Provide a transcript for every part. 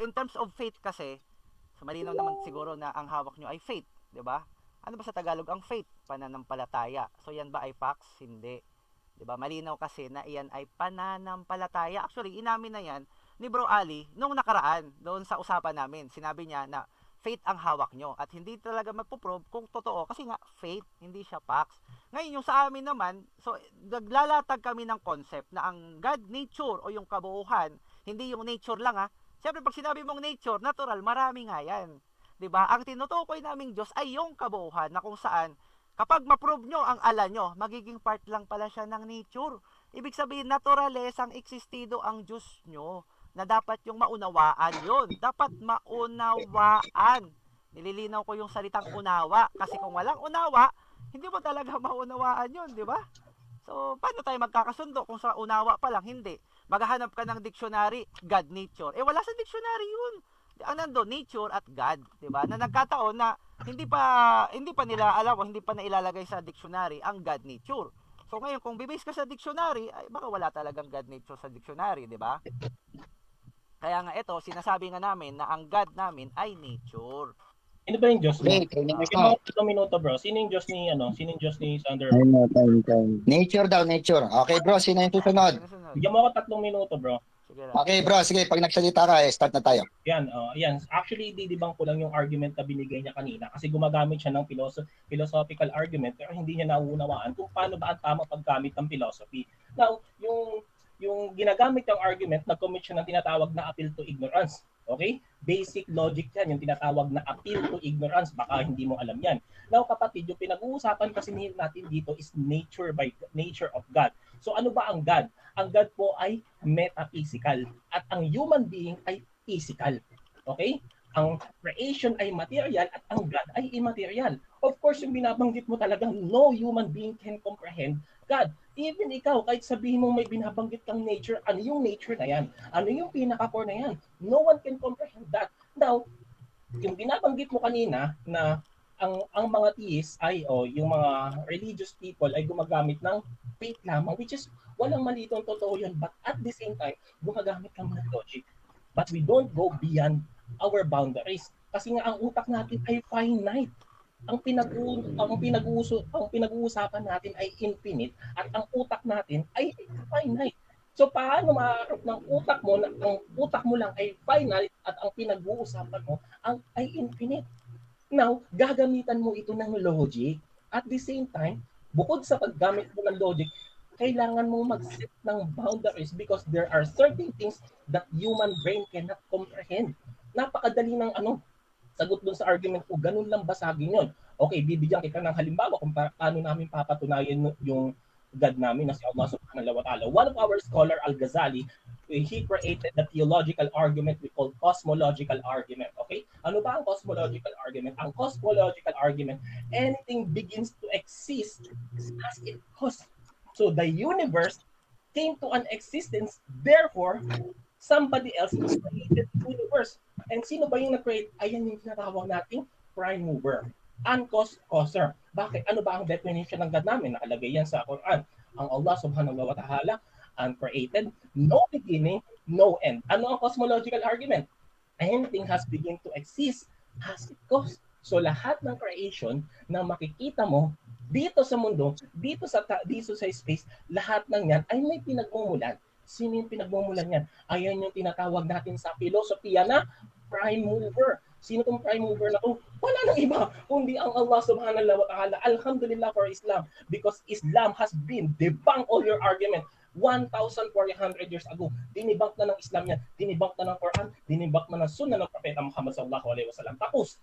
in terms of faith kasi, so malinaw naman siguro na ang hawak nyo ay faith, di ba? Ano ba sa Tagalog ang faith? Pananampalataya. So yan ba ay facts? Hindi. Di ba? Malinaw kasi na iyan ay pananampalataya. Actually, inamin na yan ni Bro Ali nung nakaraan doon sa usapan namin. Sinabi niya na faith ang hawak nyo at hindi talaga magpo-prove kung totoo kasi nga faith, hindi siya facts. Ngayon yung sa amin naman, so naglalatag kami ng concept na ang God nature o yung kabuuhan, hindi yung nature lang ha. Siyempre pag sinabi mong nature, natural, marami nga yan. 'Di ba? Ang tinutukoy naming Diyos ay yung kabuuhan na kung saan kapag ma-prove nyo ang ala nyo, magiging part lang pala siya ng nature. Ibig sabihin, naturales ang existido ang Diyos nyo na dapat yung maunawaan yun. Dapat maunawaan. Nililinaw ko yung salitang unawa. Kasi kung walang unawa, hindi mo talaga maunawaan yun, di ba? So, paano tayo magkakasundo kung sa unawa pa lang? Hindi. Maghahanap ka ng dictionary, God, nature. Eh, wala sa dictionary yun. Ang nando, nature at God, di ba? Na nagkataon na hindi pa nila alam o hindi pa nailalagay sa dictionary ang God nature. So, ngayon, kung bibase ka sa dictionary, ay baka wala talagang God nature sa dictionary, di ba? Kaya nga ito, sinasabi nga namin na ang God namin ay nature. Ano ba yung Diyos mo? Wait, training Mga start. 3 minuto bro. Sino yung Diyos ni Sino yung Diyos ni Sander? Time, time. Nature daw, nature. Okay bro, sino yung susunod? Sinusunod. Bigyan mo ako 3 minuto bro. Sige lang. Okay bro, sige, pag nagsalita ka, start na tayo. Yan. Actually, didibang ko lang yung argument na binigay niya kanina kasi gumagamit siya ng philosophical argument pero hindi niya nauunawaan kung paano ba ang tamang paggamit ng philosophy. Now, yung ginagamit yung argument, nag-commit siya ng tinatawag na appeal to ignorance. Okay? Basic logic yan, yung tinatawag na appeal to ignorance. Baka hindi mo alam yan. Now, kapatid, yung pinag-uusapan kasi natin dito is nature of God. So, ano ba ang God? Ang God po ay metaphysical at ang human being ay physical. Okay? Ang creation ay material at ang God ay immaterial. Of course, yung binabanggit mo talagang no human being can comprehend God. Even ikaw, kahit sabihin mo may binabanggit kang nature, ano yung nature na yan? Ano yung pinaka-core na yan? No one can comprehend that. Now, yung binabanggit mo kanina na ang mga theists ay yung mga religious people ay gumagamit ng faith lamang, which is walang mali itong totoo yun, but at the same time gumagamit lang ng logic, but we don't go beyond our boundaries kasi nga ang utak natin ay finite. Ang pinag-uusapan natin ay infinite at ang utak natin ay finite. So paano maaarap ng utak mo na ang utak mo lang ay finite at ang pinag-uusapan mo ay infinite? Now, gagamitan mo ito ng logic. At the same time, bukod sa paggamit mo ng logic, kailangan mo mag-set ng boundaries because there are certain things that human brain cannot comprehend. Napakadali ng sagot dun sa argument ko, ganun lang basagin yun. Okay, bibigyan kita ng halimbawa kung paano namin papatunayan yung God namin na si Allah subhanahu wa ta'ala. One of our scholar, Al-Ghazali, he created the theological argument we call cosmological argument. Okay? Ano ba ang cosmological argument? Ang cosmological argument, anything begins to exist as it was. So the universe came to an existence, therefore, somebody else created the universe. And sino ba yung na-create? Ayan yung tinatawag nating prime mover. Causer. Bakit? Ano ba ang definition ng God namin? Nakalagay yan sa Quran. Ang Allah subhanahu wa ta'ala uncreated, no beginning, no end. Ano ang cosmological argument? Anything has begun to exist has it cause. So lahat ng creation na makikita mo dito sa mundo, dito sa space, lahat ng yan ay may pinagmumulan. Sino yung pinagmumulan yan? Ayan yung tinatawag natin sa filosofiya na prime mover. Sino tong prime mover na to? Wala nang iba kundi ang Allah subhanahu wa ta'ala. Alhamdulillah for Islam because Islam has been debunk all your argument 1,400 years ago. Dinibunk na ng Islam yan. Dinibunk na ng Quran. Dinibunk na ng Sunnah ng Propeta Muhammad sallallahu alaihi wasallam. Tapos.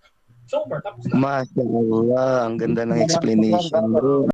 Sober. Tapos. Masya Allah, ang ganda ng explanation, bro.